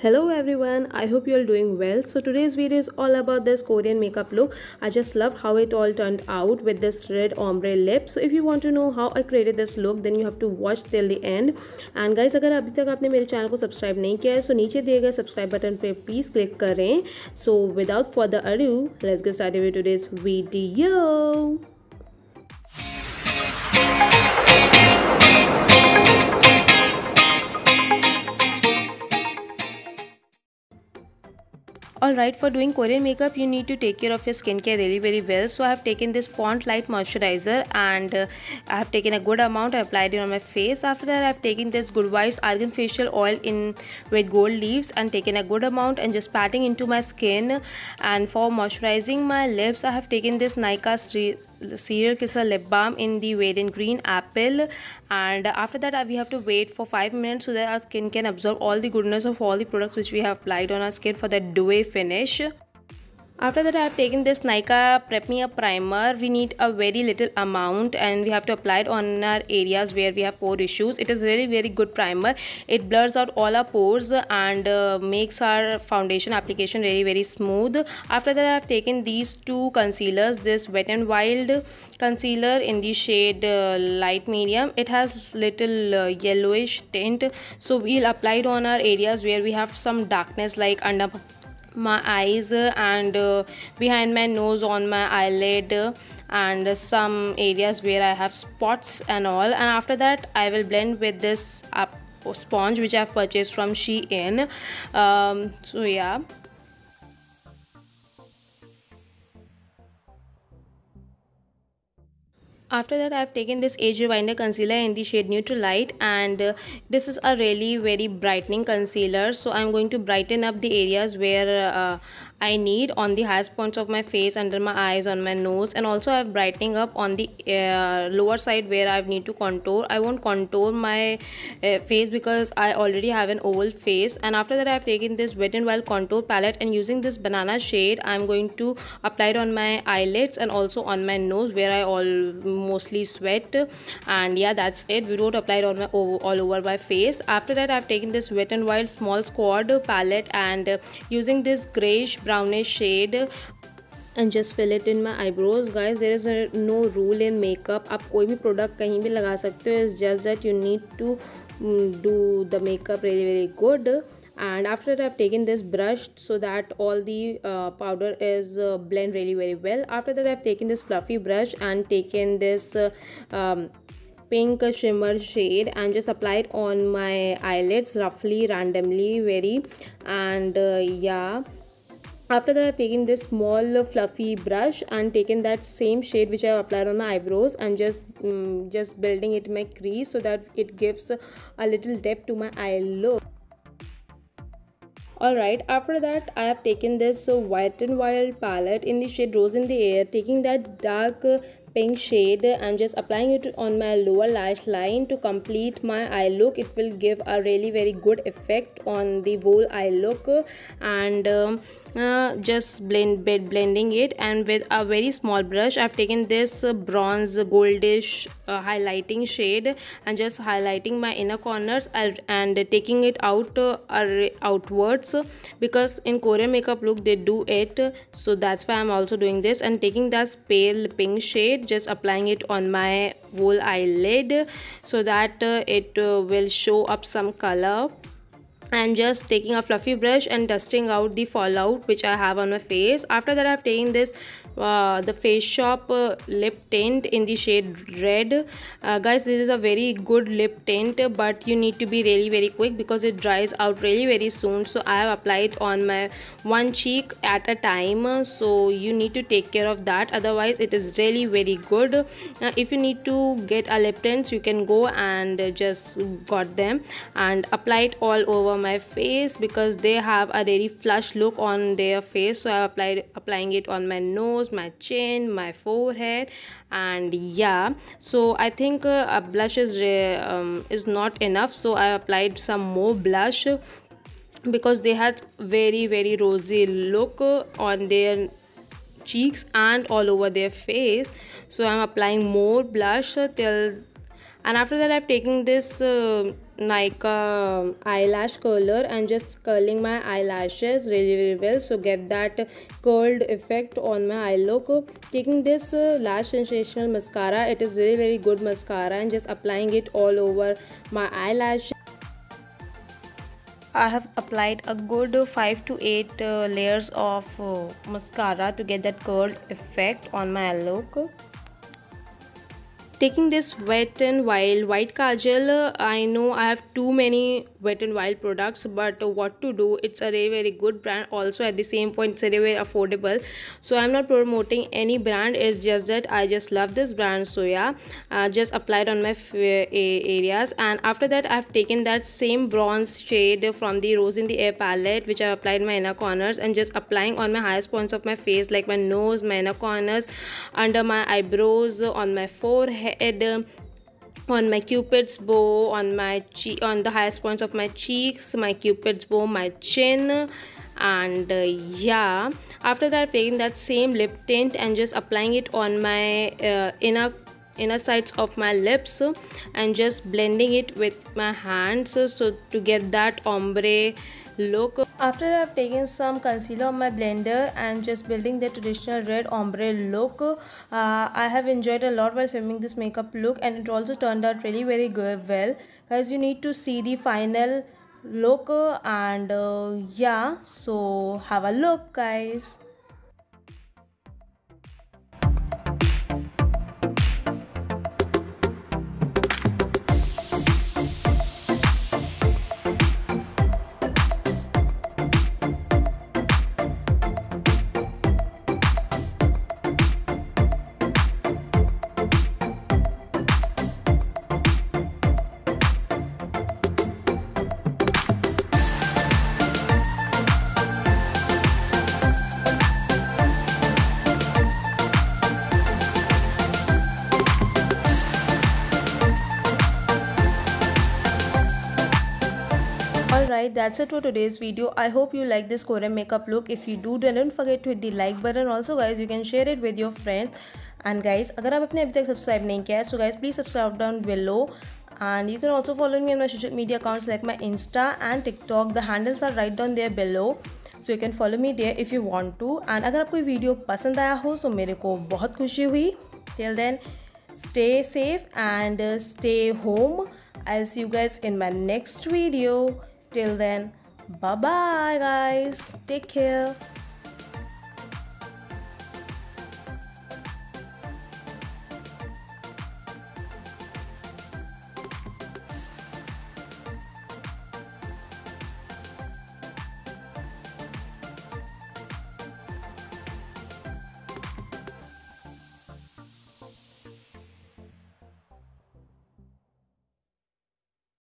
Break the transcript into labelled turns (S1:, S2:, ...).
S1: Hello everyone, I hope you are doing well. So today's video is all about this Korean makeup look. I just love how it all turned out with this red ombre lip. So if you want to know how I created this look, then you have to watch till the end. And guys, अगर अभी तक आपने मेरे channel को subscribe नहीं किया है, so नीचे दिए गए सब्सक्राइब बटन पे प्लीज क्लिक करें. So without further ado, let's get started with today's video. Alright, for doing Korean makeup, you need to take care of your skincare really very well. So I have taken this Pond Light Moisturizer and I have taken a good amount. I applied it on my face. After that, I have taken this Good Vibes Argan Facial Oil in with gold leaves and taken a good amount and just patting into my skin. And for moisturizing my lips, I have taken this Nykaa Serial Kisser Lip Balm in the Radiant Green Apple. And after that, we have to wait for 5 minutes so that our skin can absorb all the goodness of all the products which we have applied on our skin for that dewy finish. After that, I have taken this Nykaa Prep Me Up Primer. We need a very little amount and we have to apply it on our areas where we have pore issues. It is really very good primer. It blurs out all our pores and makes our foundation application very very smooth. After that, I have taken these two concealers. This Wet n Wild concealer in the shade light medium. It has little yellowish tint. So we'll apply it on our areas where we have some darkness, like under my eyes and behind my nose, on my eyelid and some areas where I have spots and all. And after that, I will blend with this sponge which I have purchased from Shein. So yeah. After that, I have taken this Age Rewinder concealer in the shade Neutral Light, and this is a really very brightening concealer. So I'm going to brighten up the areas where I need on the highest points of my face, under my eyes, on my nose, and also I'm brightening up on the lower side where I need to contour. I won't contour my face because I already have an oval face. And after that, I've taken this Wet n Wild contour palette, and using this banana shade, I'm going to apply it on my eyelids and also on my nose where I mostly sweat. And yeah, that's it. We don't apply it on my all over my face. After that, I've taken this Wet n Wild small squad palette and using this grayish brownish shade and just fill it in my eyebrows. Guys, there is no rule in makeup. आप कोई भी product कहीं भी लगा सकते हो. It's just that you need to do the makeup really very good. And after that, I've taken this brush so that all the powder is blend really very well. After that, I've taken this fluffy brush and taken this pink shimmer shade and just apply it on my eyelids roughly, randomly, very. And yeah, after that, I've taken this small fluffy brush and taken that same shade which I have applied on my eyebrows and just building it in my crease so that it gives a little depth to my eye look. Alright, after that, I have taken this Wet n Wild palette in the shade Rose in the Air, taking that dark pink shade and just applying it on my lower lash line to complete my eye look. It will give a really very good effect on the whole eye look. And just blending it, and with a very small brush I've taken this bronze goldish highlighting shade and just highlighting my inner corners and taking it out outwards, because in Korean makeup look they do it, so that's why I'm also doing this. And taking that pale pink shade, just applying it on my whole eyelid so that it will show up some color, and just taking a fluffy brush and dusting out the fallout which I have on my face. After that, I've taken this the Face Shop lip tint in the shade red. Guys, this is a very good lip tint, but you need to be really very quick because it dries out really very soon. So I have applied on my one cheek at a time, so you need to take care of that, otherwise it is really very good. If you need to get a lip tint, you can go and just got them and apply it all over my face because they have a very flush look on their face. So I applying it on my nose, my chin, my forehead. And yeah, so I think a blush is not enough, so I applied some more blush because they had very very rosy look on their cheeks and all over their face. So I'm applying more blush till, and after that I've taken this Nykaa eyelash curler and just curling my eyelashes really well, so get that curled effect on my eye look. Taking this Lash Sensational mascara, it is really very good mascara, and just applying it all over my eyelash. I have applied a good 5 to 8 layers of mascara to get that curled effect on my eye look. Taking this Wet n Wild white kajal, I know I have too many Wet n Wild products, but what to do, it's a very good brand. Also at the same point, it's very affordable, so I'm not promoting any brand. It's just that I just love this brand, so yeah, just applied on my areas. And after that, I've taken that same bronze shade from the Rose in the Air palette, which I applied my inner corners, and just applying on my highest points of my face, like my nose, my inner corners, under my eyebrows, on my forehead, on my cupid's bow, on my cheek, on the highest points of my cheeks, my cupid's bow, my chin. And yeah, after that, taking that same lip tint and just applying it on my inner sides of my lips, and just blending it with my hands, so to get that ombre look. After I've taken some concealer on my blender and just building the traditional red ombre look, I have enjoyed a lot while filming this makeup look, and it also turned out really very good. Well guys, you need to see the final look, and yeah, so have a look guys. Alright, that's it for today's video. I hope you like this Korean makeup look. If you do, then don't forget to hit the like button. Also guys, you can share it with your friends. And guys, अगर आप अपने अभी तक subscribe नहीं किया है, so guys please subscribe down below. And you can also follow me on my social media accounts like my Insta and TikTok. The handles are right down there below, so you can follow me there if you want to. And अगर आपको video पसंद आया हो, so मेरे को बहुत खुशी हुई. Till then, stay safe and stay home. I'll see you guys in my next video. Till then, bye bye guys, take care.